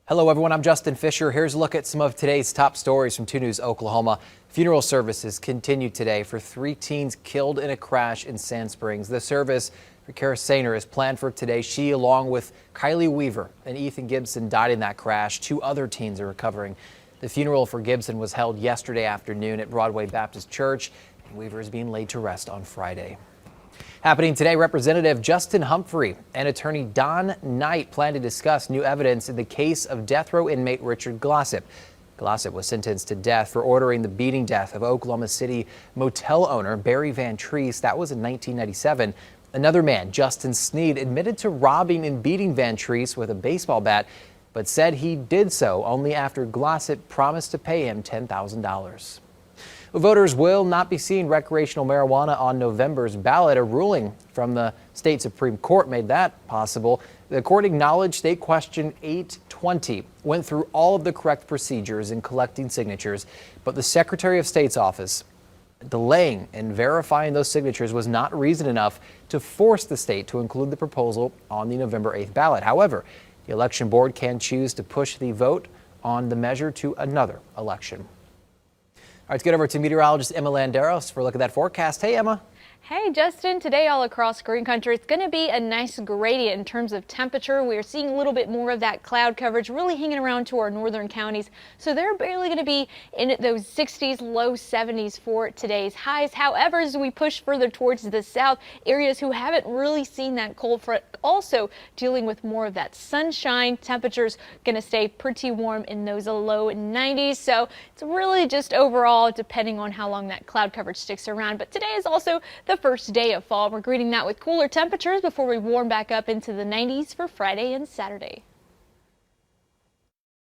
Hello everyone, I'm Justin Fisher. Here's a look at some of today's top stories from 2 News Oklahoma. Funeral services continue today for 3 teens killed in a crash in Sand Springs. The service for Kara Sainer is planned for today. She, along with Kylie Weaver and Ethan Gibson, died in that crash. 2 other teens are recovering. The funeral for Gibson was held yesterday afternoon at Broadway Baptist Church, and Weaver is being laid to rest on Friday. Happening today, Representative Justin Humphrey and attorney Don Knight plan to discuss new evidence in the case of death row inmate Richard Glossip. Glossip was sentenced to death for ordering the beating death of Oklahoma City motel owner Barry Van Treese. That was in 1997. Another man, Justin Sneed, admitted to robbing and beating Van Treese with a baseball bat, but said he did so only after Glossip promised to pay him $10,000. Voters will not be seeing recreational marijuana on November's ballot. A ruling from the state Supreme Court made that possible. The court acknowledged state question 820 went through all of the correct procedures in collecting signatures, but the Secretary of State's office delaying and verifying those signatures was not reason enough to force the state to include the proposal on the November 8th ballot. However, the election board can choose to push the vote on the measure to another election. All right, let's get over to meteorologist Emma Landeros for a look at that forecast. Hey, Emma. Hey, Justin. Today all across green country, it's going to be a nice gradient in terms of temperature. We're seeing a little bit more of that cloud coverage really hanging around to our northern counties. So they're barely going to be in those 60s, low 70s for today's highs. However, as we push further towards the south, areas who haven't really seen that cold front also dealing with more of that sunshine. Temperatures going to stay pretty warm in those low 90s. So it's really just overall depending on how long that cloud coverage sticks around. But today is also the first day of fall. We're greeting that with cooler temperatures before we warm back up into the 90s for Friday and Saturday.